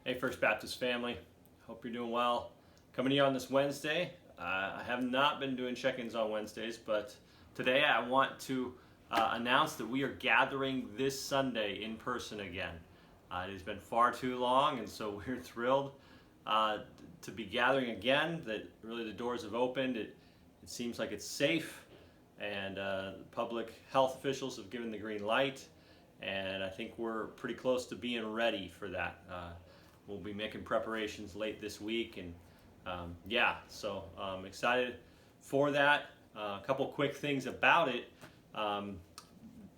Hey, First Baptist family. Hope you're doing well. Coming to you on this Wednesday. I have not been doing check-ins on Wednesdays, but today I want to announce that we are gathering this Sunday in person again. It has been far too long, and so we're thrilled to be gathering again. That really the doors have opened. It seems like it's safe, and public health officials have given the green light, and I think we're pretty close to being ready for that. We'll be making preparations late this week, and so I'm excited for that. A couple quick things about it. I'm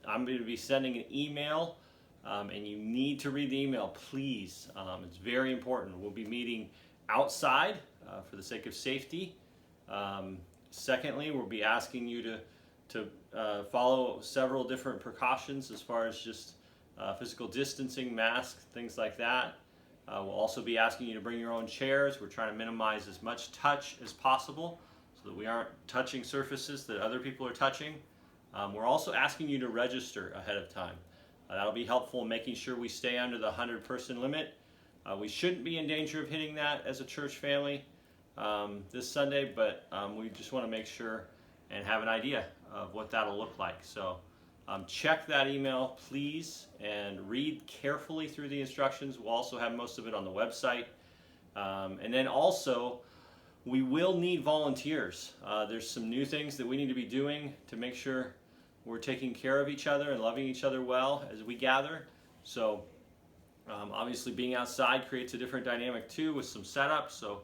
going to be sending an email, and you need to read the email, please. It's very important. We'll be meeting outside for the sake of safety. Secondly, we'll be asking you to follow several different precautions as far as just physical distancing, masks, things like that. We'll also be asking you to bring your own chairs. We're trying to minimize as much touch as possible so that we aren't touching surfaces that other people are touching. We're also asking you to register ahead of time. That'll be helpful in making sure we stay under the 100-person limit. We shouldn't be in danger of hitting that as a church family this Sunday, but we just want to make sure and have an idea of what that'll look like. So check that email, please, and read carefully through the instructions. We'll also have most of it on the website. And then also, we will need volunteers. There's some new things that we need to be doing to make sure we're taking care of each other and loving each other well as we gather. So obviously being outside creates a different dynamic too with some setup. So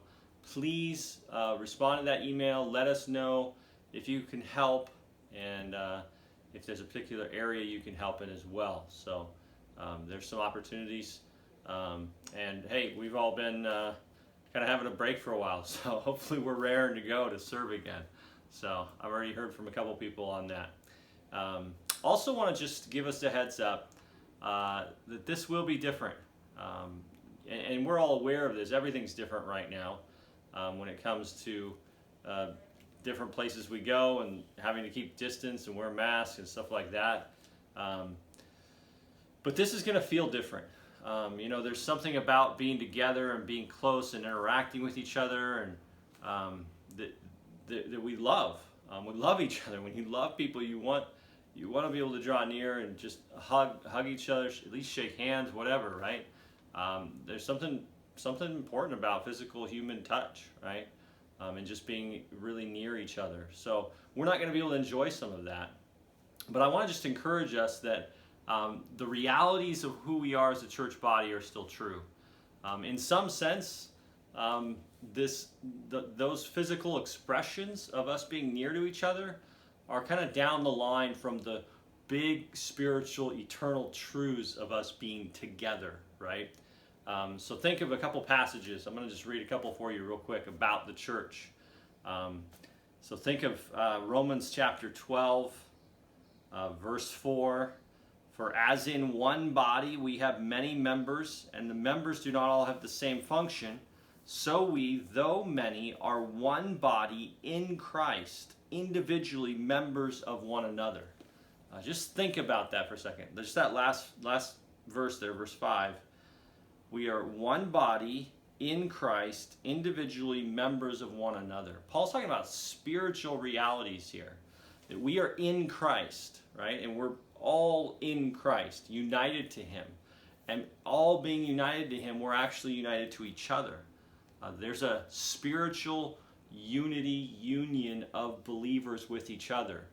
please respond to that email. Let us know if you can help, and if there's a particular area you can help in as well. So there's some opportunities. And hey, we've all been kind of having a break for a while, so hopefully we're raring to go to serve again. So I've already heard from a couple people on that. Also want to just give us a heads up that this will be different. And we're all aware of this. Everything's different right now when it comes to different places we go and having to keep distance and wear masks and stuff like that. But this is going to feel different. There's something about being together and being close and interacting with each other, and that we love. We love each other. When you love people, you want to be able to draw near and just hug each other, at least shake hands, whatever, right? There's something important about physical human touch, right? And just being really near each other. So we're not going to be able to enjoy some of that. But I want to just encourage us that the realities of who we are as a church body are still true. In some sense, those physical expressions of us being near to each other are kind of down the line from the big spiritual eternal truths of us being together, right? So think of a couple passages. I'm going to just read a couple for you real quick about the church. So think of Romans chapter 12, verse 4. For as in one body we have many members, and the members do not all have the same function, so we, though many, are one body in Christ, individually members of one another. Just think about that for a second. There's that last verse there, verse 5. We are one body in Christ, individually members of one another. Paul's talking about spiritual realities here. That we are in Christ, right? And we're all in Christ, united to Him. And all being united to Him, we're actually united to each other. There's a spiritual union of believers with each other.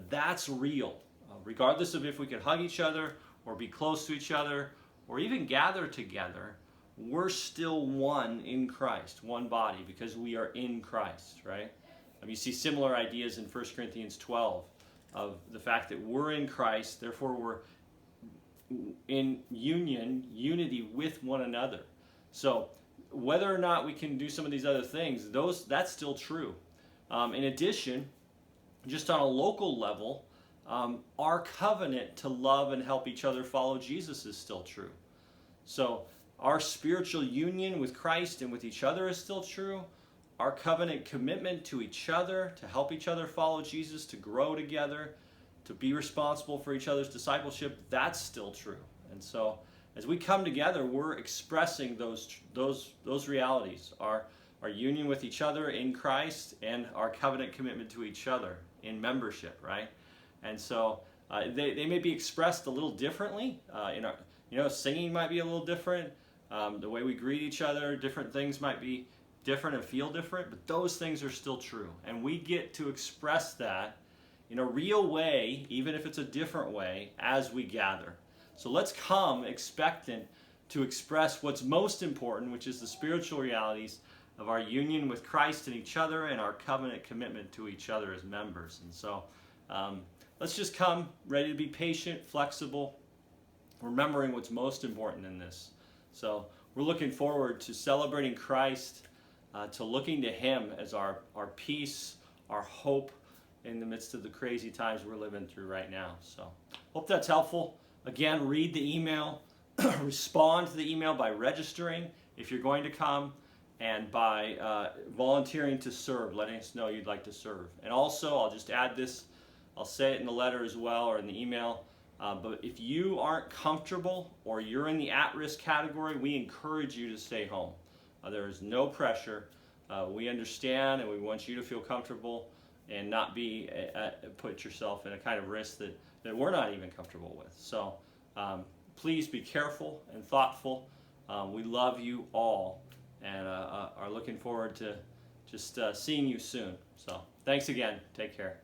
That's real. Regardless of if we can hug each other or be close to each other or even gather together, we're still one in Christ, one body, because we are in Christ, right? You see similar ideas in 1 Corinthians 12 of the fact that we're in Christ, therefore we're in unity with one another. So whether or not we can do some of these other things, that's still true. In addition, just on a local level, our covenant to love and help each other follow Jesus is still true. So our spiritual union with Christ and with each other is still true. Our covenant commitment to each other, to help each other follow Jesus, to grow together, to be responsible for each other's discipleship, that's still true. And so as we come together, we're expressing those realities, our union with each other in Christ and our covenant commitment to each other in membership, right? And so they may be expressed a little differently. Singing might be a little different. The way we greet each other, different things might be different and feel different, but those things are still true. And we get to express that in a real way, even if it's a different way, as we gather. So let's come expectant to express what's most important, which is the spiritual realities of our union with Christ and each other and our covenant commitment to each other as members. And so let's just come ready to be patient, flexible, remembering what's most important in this. So we're looking forward to celebrating Christ, to looking to Him as our peace, our hope in the midst of the crazy times we're living through right now. So hope that's helpful. Again, read the email, respond to the email by registering if you're going to come, and by volunteering to serve, letting us know you'd like to serve. And also, I'll just add this, I'll say it in the letter as well or in the email, but if you aren't comfortable or you're in the at-risk category, we encourage you to stay home. There is no pressure. We understand and we want you to feel comfortable and not be put yourself in a kind of risk that we're not even comfortable with. So please be careful and thoughtful. We love you all and are looking forward to just seeing you soon. So thanks again. Take care.